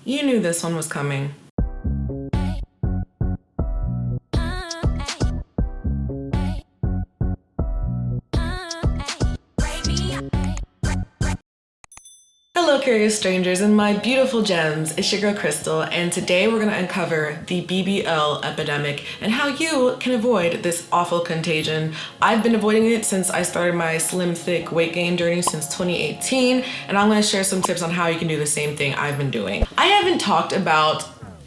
You knew this one was coming. Hello curious strangers and my beautiful gems, it's your girl Crystal, and today we're going to uncover the BBL epidemic and how you can avoid this awful contagion. I've been avoiding it since I started my slim thick weight gain journey since 2018, and I'm going to share some tips on how you can do the same thing I've been doing. I haven't talked about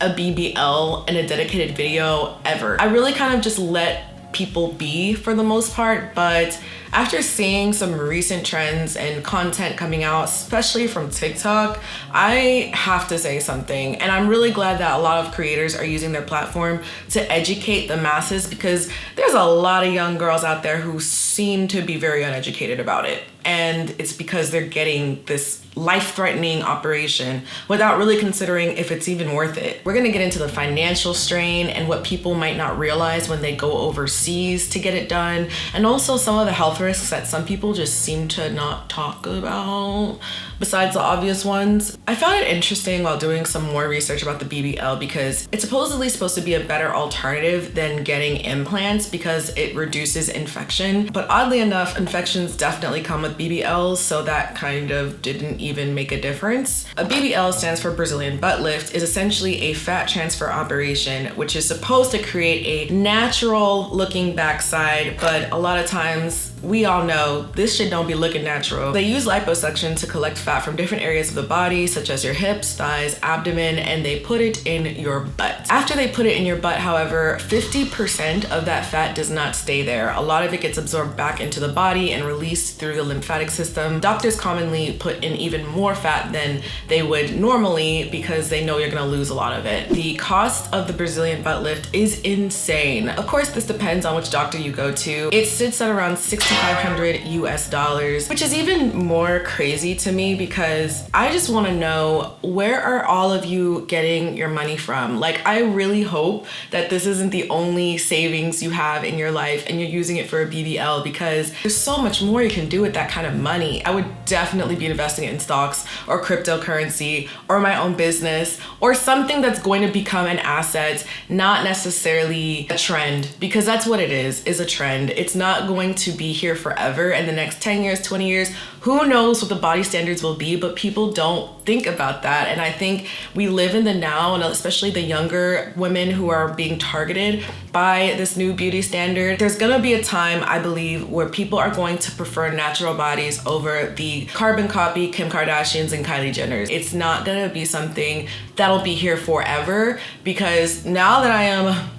a BBL in a dedicated video ever. I really kind of just let people be for the most part, but after seeing some recent trends and content coming out, especially from TikTok, I have to say something. And I'm really glad that a lot of creators are using their platform to educate the masses, because there's a lot of young girls out there who seem to be very uneducated about it. And it's because they're getting this life-threatening operation without really considering if it's even worth it. We're gonna get into the financial strain and what people might not realize when they go overseas to get it done, and also some of the health risks that some people just seem to not talk about, besides the obvious ones. I found it interesting while doing some more research about the BBL because it's supposedly supposed to be a better alternative than getting implants because it reduces infection. But oddly enough, infections definitely come with BBLs, so that kind of didn't even make a difference. A BBL stands for Brazilian butt lift, is essentially a fat transfer operation, which is supposed to create a natural looking backside, but a lot of times we all know this shit don't be looking natural. They use liposuction to collect fat from different areas of the body, such as your hips, thighs, abdomen, and they put it in your butt. After they put it in your butt, however, 50% of that fat does not stay there. A lot of it gets absorbed back into the body and released through the lymphatic system. Doctors commonly put in even more fat than they would normally because they know you're gonna lose a lot of it. The cost of the Brazilian butt lift is insane. Of course, this depends on which doctor you go to. It sits at around $6,500 US, which is even more crazy to me because I just want to know, where are all of you getting your money from? Like, I really hope that this isn't the only savings you have in your life and you're using it for a BBL, because there's so much more you can do with that kind of money. I would definitely be investing it in stocks or cryptocurrency or my own business or something that's going to become an asset, not necessarily a trend, because that's what it is a trend. It's not going to be here forever. In the next 10 years, 20 years, who knows what the body standards will be, but people don't think about that. And I think we live in the now, and especially the younger women who are being targeted by this new beauty standard. There's gonna be a time, I believe, where people are going to prefer natural bodies over the carbon copy Kim Kardashians and Kylie Jenners. It's not gonna be something that'll be here forever, because now that I am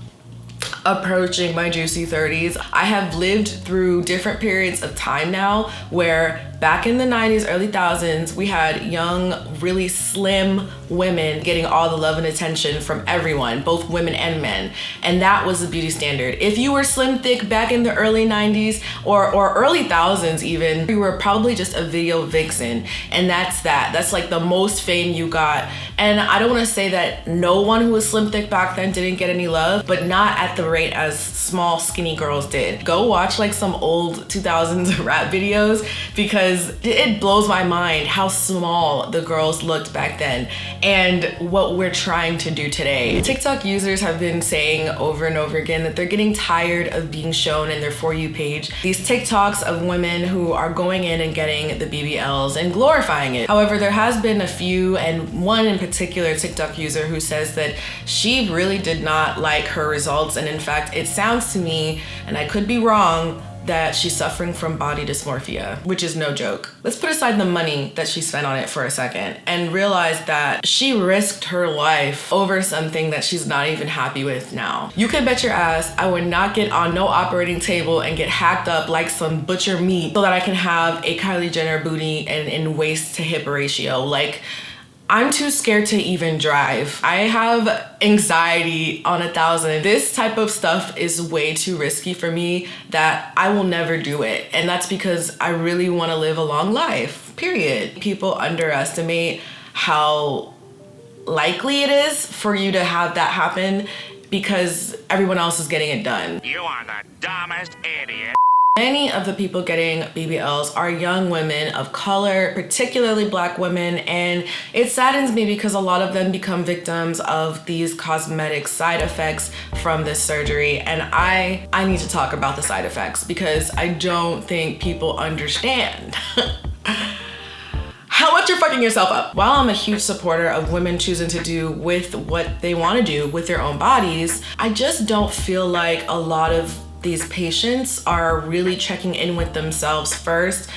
approaching my juicy 30s, I have lived through different periods of time now where back in the 90s, early thousands, we had young, really slim women getting all the love and attention from everyone, both women and men. And that was the beauty standard. If you were slim thick back in the early 90s or early thousands even, you were probably just a video vixen. And that's that. That's like the most fame you got. And I don't want to say that no one who was slim thick back then didn't get any love, but not at the rate as small skinny girls did. Go watch like some old 2000s rap videos, because it blows my mind how small the girls looked back then and what we're trying to do today. TikTok users have been saying over and over again that they're getting tired of being shown in their For You page these TikToks of women who are going in and getting the BBLs and glorifying it. However, there has been a few, and one in particular TikTok user who says that she really did not like her results, and in fact, it sounds to me, and I could be wrong, that she's suffering from body dysmorphia, which is no joke. Let's put aside the money that she spent on it for a second and realize that she risked her life over something that she's not even happy with now. You can bet your ass I would not get on no operating table and get hacked up like some butcher meat so that I can have a Kylie Jenner booty and in waist to hip ratio. Like, I'm too scared to even drive. I have anxiety on 1,000. This type of stuff is way too risky for me that I will never do it. And that's because I really want to live a long life, period. People underestimate how likely it is for you to have that happen because everyone else is getting it done. You are the dumbest idiot. Many of the people getting BBLs are young women of color, particularly Black women, and it saddens me because a lot of them become victims of these cosmetic side effects from this surgery. And I need to talk about the side effects because I don't think people understand how much you're fucking yourself up. While I'm a huge supporter of women choosing to do with what they want to do with their own bodies, I just don't feel like a lot of these patients are really checking in with themselves first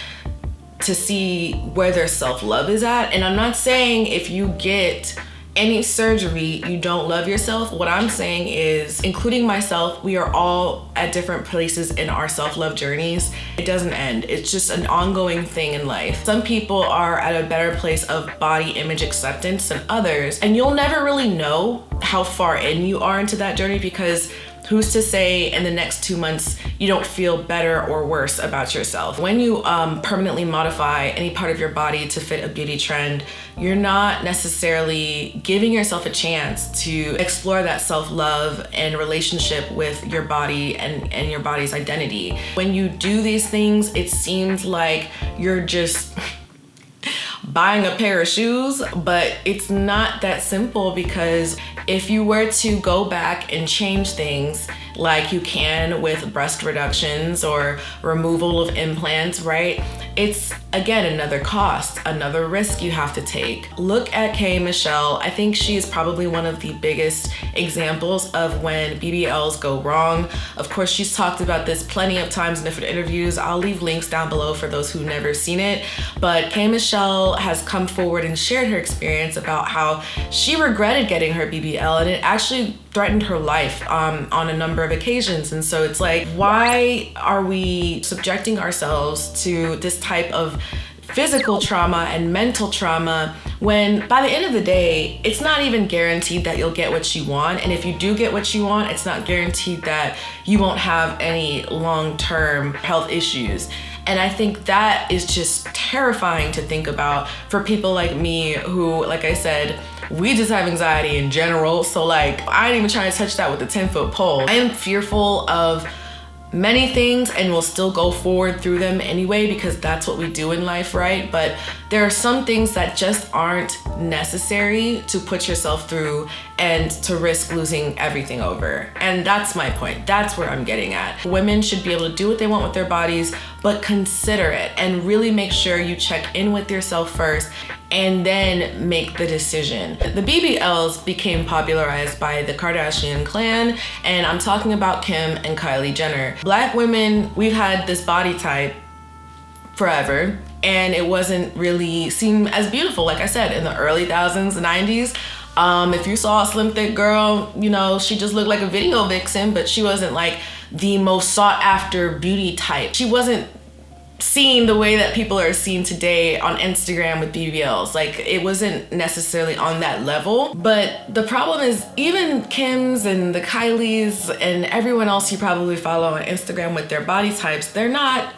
to see where their self-love is at. And I'm not saying if you get any surgery, you don't love yourself. What I'm saying is, including myself, we are all at different places in our self-love journeys. It doesn't end. It's just an ongoing thing in life. Some people are at a better place of body image acceptance than others, and you'll never really know how far in you are into that journey because who's to say in the next 2 months you don't feel better or worse about yourself? When you permanently modify any part of your body to fit a beauty trend, you're not necessarily giving yourself a chance to explore that self-love and relationship with your body and your body's identity. When you do these things, it seems like you're just buying a pair of shoes, but it's not that simple because if you were to go back and change things like you can with breast reductions or removal of implants, right? It's again another cost, another risk you have to take. Look at K. Michelle. I think she is probably one of the biggest examples of when BBLs go wrong. Of course, she's talked about this plenty of times in different interviews. I'll leave links down below for those who've never seen it. But K. Michelle has come forward and shared her experience about how she regretted getting her BBL and it actually threatened her life on a number of occasions. And so it's like, why are we subjecting ourselves to this type of physical trauma and mental trauma when by the end of the day, it's not even guaranteed that you'll get what you want. And if you do get what you want, it's not guaranteed that you won't have any long-term health issues. And I think that is just terrifying to think about for people like me who, like I said, we just have anxiety in general. So like, I ain't even trying to touch that with a 10-foot pole. I am fearful of many things and will still go forward through them anyway because that's what we do in life, right? But there are some things that just aren't necessary to put yourself through and to risk losing everything over. And that's my point. That's where I'm getting at. Women should be able to do what they want with their bodies, but consider it and really make sure you check in with yourself first and then make the decision. The BBLs became popularized by the Kardashian clan, and I'm talking about Kim and Kylie Jenner. Black women, we've had this body type forever, and it wasn't really seen as beautiful. Like I said, in the early 2000s, 90s, if you saw a slim, thick girl, you know, she just looked like a video vixen, but she wasn't like the most sought after beauty type. She wasn't seen the way that people are seen today on Instagram with BBLs. Like, it wasn't necessarily on that level. But the problem is, even Kim's and the Kylie's and everyone else you probably follow on Instagram with their body types, they're not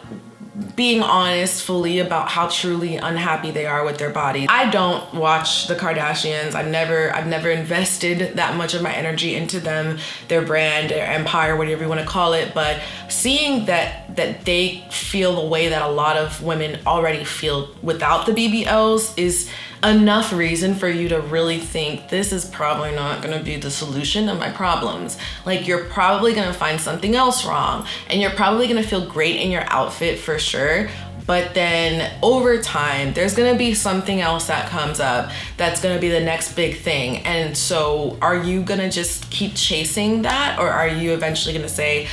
being honest fully about how truly unhappy they are with their body. I don't watch the Kardashians. I've never invested that much of my energy into them, their brand, their empire, whatever you want to call it. But seeing that they feel the way that a lot of women already feel without the BBLs is enough reason for you to really think this is probably not gonna be the solution to my problems. Like, you're probably gonna find something else wrong and you're probably gonna feel great in your outfit for sure, but then over time, there's gonna be something else that comes up that's gonna be the next big thing. And so are you gonna just keep chasing that, or are you eventually gonna say,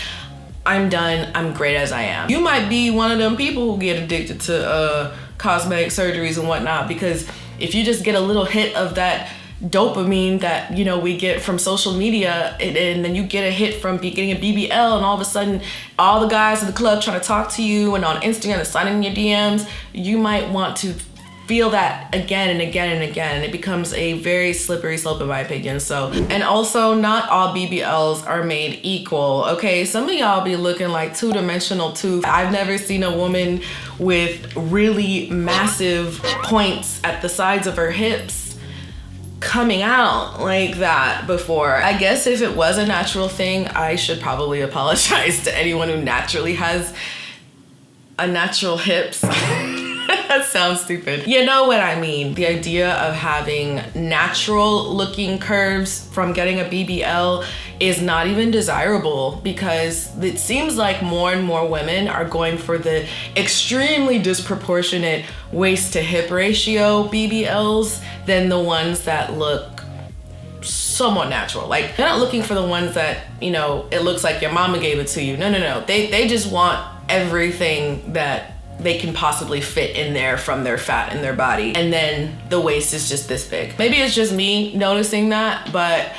I'm done, I'm great as I am? You might be one of them people who get addicted to cosmetic surgeries and whatnot, because if you just get a little hit of that dopamine that, you know, we get from social media, and then you get a hit from getting a BBL, and all of a sudden all the guys in the club trying to talk to you and on Instagram and sliding in your DMs, you might want to feel that again and again and again, and it becomes a very slippery slope in my opinion. So, and also, not all BBLs are made equal, okay? Some of y'all be looking like two-dimensional too. I've never seen a woman with really massive points at the sides of her hips coming out like that before. I guess if it was a natural thing, I should probably apologize to anyone who naturally has unnatural hips. That sounds stupid. You know what I mean. The idea of having natural looking curves from getting a BBL is not even desirable, because it seems like more and more women are going for the extremely disproportionate waist to hip ratio BBLs than the ones that look somewhat natural. Like, they're not looking for the ones that, you know, it looks like your mama gave it to you. No. They just want everything that they can possibly fit in there from their fat in their body. And then the waist is just this big. Maybe it's just me noticing that, but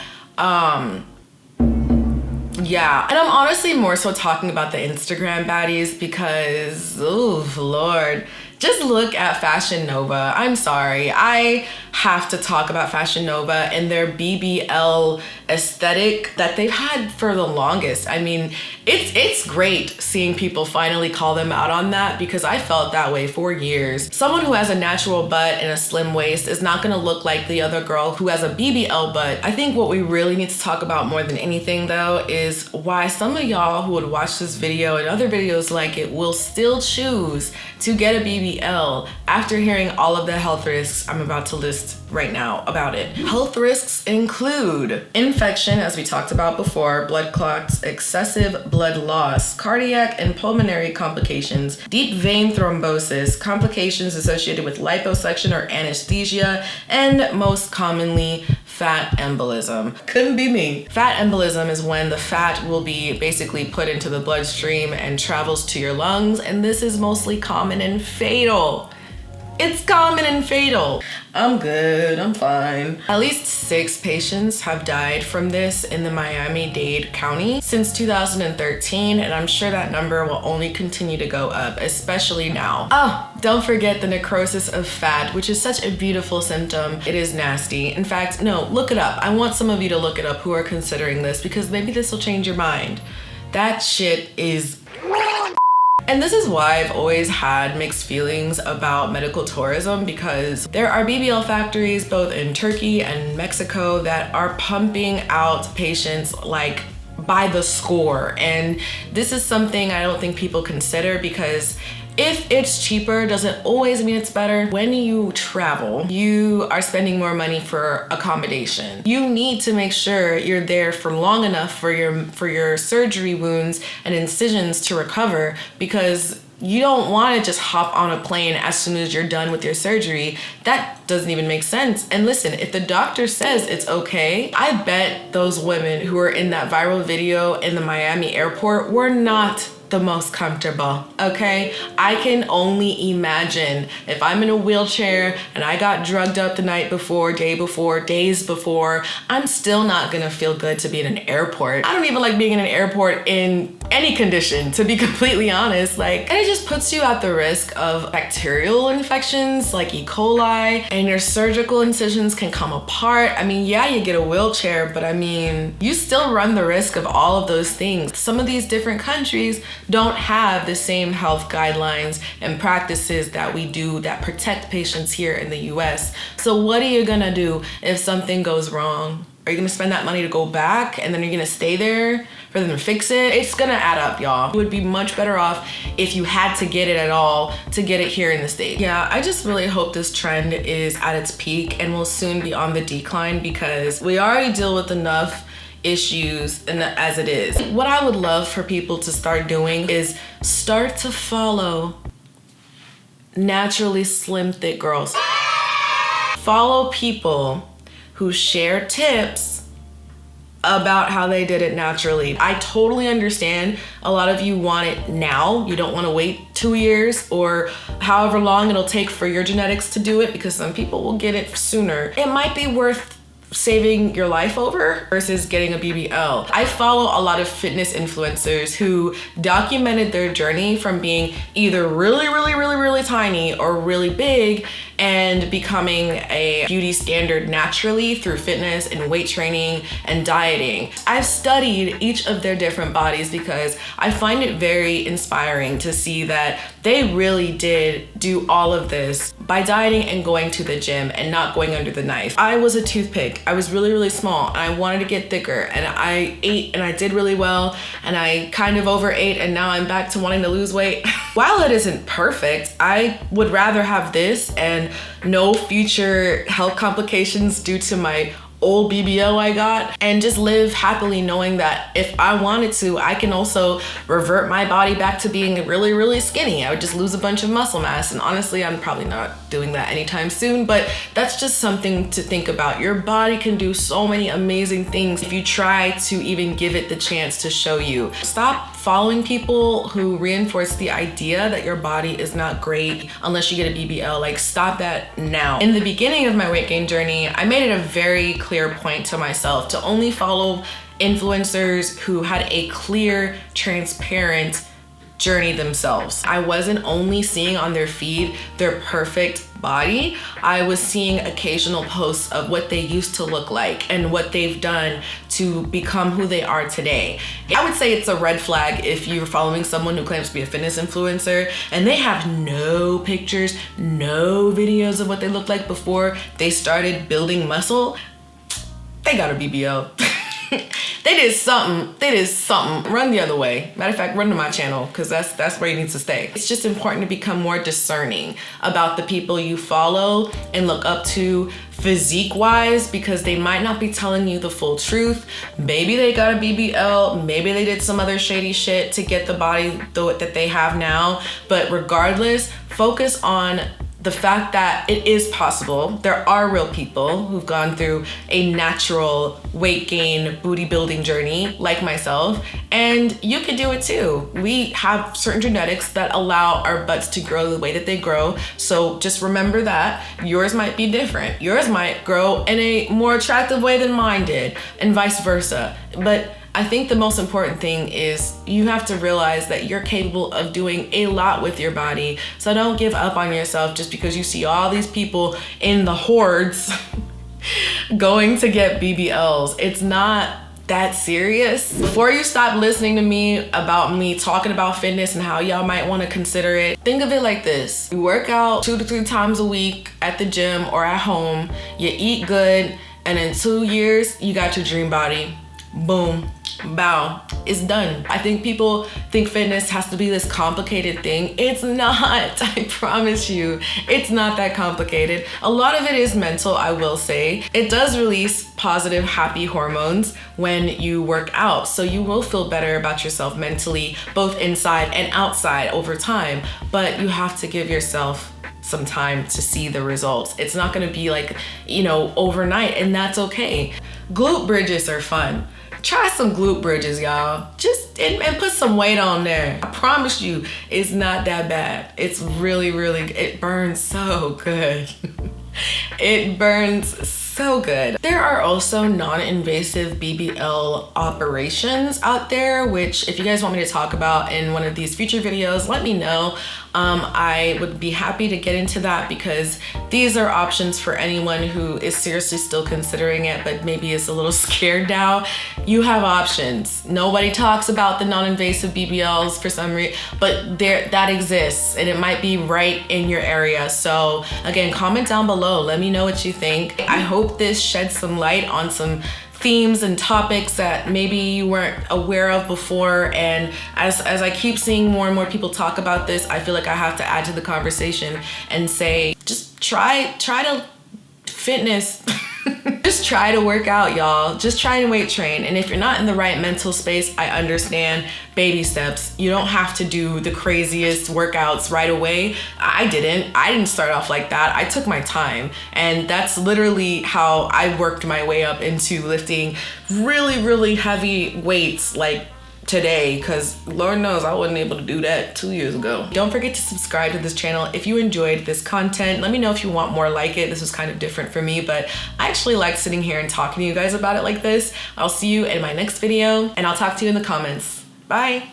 yeah. And I'm honestly more so talking about the Instagram baddies because, oh Lord, just look at Fashion Nova. I'm sorry, I have to talk about Fashion Nova and their BBL aesthetic that they've had for the longest. I mean, it's great seeing people finally call them out on that, because I felt that way for years. Someone who has a natural butt and a slim waist is not gonna look like the other girl who has a BBL butt. I think what we really need to talk about more than anything though is why some of y'all who would watch this video and other videos like it will still choose to get a BBL after hearing all of the health risks I'm about to list right now about it. Health risks include infection, as we talked about before, blood clots, excessive blood loss, cardiac and pulmonary complications, deep vein thrombosis, complications associated with liposuction or anesthesia, and most commonly, fat embolism. Couldn't be me. Fat embolism is when the fat will be basically put into the bloodstream and travels to your lungs, and this is mostly common and fatal. It's common and fatal. I'm good, I'm fine. At least 6 patients have died from this in the Miami-Dade County since 2013, and I'm sure that number will only continue to go up, especially now. Oh, don't forget the necrosis of fat, which is such a beautiful symptom. It is nasty. In fact, no, look it up. I want some of you to look it up who are considering this, because maybe this will change your mind. That shit is... And this is why I've always had mixed feelings about medical tourism, because there are BBL factories both in Turkey and Mexico that are pumping out patients like by the score. And this is something I don't think people consider, because if it's cheaper doesn't always mean it's better. When you travel, you are spending more money for accommodation. You need to make sure you're there for long enough for your surgery wounds and incisions to recover, because you don't want to just hop on a plane as soon as you're done with your surgery. That doesn't even make sense. And listen, if the doctor says it's okay, I bet those women who were in that viral video in the Miami airport were not the most comfortable, okay? I can only imagine if I'm in a wheelchair and I got drugged up the night before, day before, days before, I'm still not gonna feel good to be in an airport. I don't even like being in an airport in any condition, to be completely honest. Like, and it just puts you at the risk of bacterial infections like E. coli, and your surgical incisions can come apart. I mean, yeah, you get a wheelchair, but I mean, you still run the risk of all of those things. Some of these different countries don't have the same health guidelines and practices that we do that protect patients here in the US. So what are you gonna do if something goes wrong? Are you gonna spend that money to go back and then you're gonna stay there for them to fix it? It's gonna add up, y'all. It would be much better off if you had to get it at all to get it here in the States. Yeah, I just really hope this trend is at its peak and will soon be on the decline, because we already deal with enough issues as it is. What I would love for people to start doing is start to follow naturally slim, thick girls. Follow people who share tips about how they did it naturally. I totally understand a lot of you want it now. You don't want to wait 2 years or however long it'll take for your genetics to do it, because some people will get it sooner. It might be worth saving your life over versus getting a BBL. I follow a lot of fitness influencers who documented their journey from being either really tiny or really big, and becoming a beauty standard naturally through fitness and weight training and dieting. I've studied each of their different bodies because I find it very inspiring to see that they really did do all of this by dieting and going to the gym and not going under the knife. I was a toothpick. I was really, really small and I wanted to get thicker, and I ate and I did really well, and I kind of overate, and now I'm back to wanting to lose weight. While it isn't perfect, I would rather have this and no future health complications due to my old BBL I got, and just live happily knowing that if I wanted to, I can also revert my body back to being really, really skinny. I would just lose a bunch of muscle mass, and honestly, I'm probably not doing that anytime soon, but that's just something to think about. Your body can do so many amazing things if you try to even give it the chance to show you. Stop following people who reinforce the idea that your body is not great unless you get a BBL. Like, stop that now. In the beginning of my weight gain journey, I made it a very clear point to myself to only follow influencers who had a clear, transparent journey themselves. I wasn't only seeing on their feed their perfect body, I was seeing occasional posts of what they used to look like and what they've done to become who they are today. I would say it's a red flag if you're following someone who claims to be a fitness influencer and they have no pictures, no videos of what they looked like before they started building muscle. They got a BBL. They did something. Run the other way. Matter of fact, run to my channel, because that's where you need to stay. It's just important to become more discerning about the people you follow and look up to physique-wise, because they might not be telling you the full truth. Maybe they got a BBL, maybe they did some other shady shit to get the body that they have now, but regardless, focus on the fact that it is possible. There are real people who've gone through a natural weight gain, booty building journey like myself, and you can do it too. We have certain genetics that allow our butts to grow the way that they grow. So just remember that yours might be different. Yours might grow in a more attractive way than mine did, and vice versa. But I think the most important thing is you have to realize that you're capable of doing a lot with your body. So don't give up on yourself just because you see all these people in the hordes going to get BBLs. It's not that serious. Before you stop listening to me about me talking about fitness and how y'all might want to consider it, think of it like this. You work out 2 to 3 times a week at the gym or at home, you eat good, and in 2 years, you got your dream body. Boom, bow, it's done. I think people think fitness has to be this complicated thing. It's not, I promise you, it's not that complicated. A lot of it is mental, I will say. It does release positive, happy hormones when you work out, so you will feel better about yourself mentally, both inside and outside over time, but you have to give yourself some time to see the results. It's not gonna be like, overnight, and that's okay. Glute bridges are fun. Try some glute bridges, y'all. Just and put some weight on there. I promise you, it's not that bad. It's really, it burns so good. It burns so good. There are also non-invasive BBL operations out there, which if you guys want me to talk about in one of these future videos, let me know. I would be happy to get into that because these are options for anyone who is seriously still considering it, but maybe is a little scared now. You have options. Nobody talks about the non-invasive BBLs for some reason, but that exists and it might be right in your area. So again, comment down below. Let me know what you think. I hope this sheds some light on some themes and topics that maybe you weren't aware of before, and as I keep seeing more and more people talk about this, I feel like I have to add to the conversation and say, just try to fitness. Just try to work out, y'all. Just try to weight train. And if you're not in the right mental space, I understand. Baby steps. You don't have to do the craziest workouts right away. I didn't start off like that. I took my time, and that's literally how I worked my way up into lifting really heavy weights like today, because Lord knows I wasn't able to do that 2 years ago. Don't forget to subscribe to this channel if you enjoyed this content. Let me know if you want more like it. This was kind of different for me, but I actually like sitting here and talking to you guys about it like this. I'll see you in my next video, and I'll talk to you in the comments. Bye.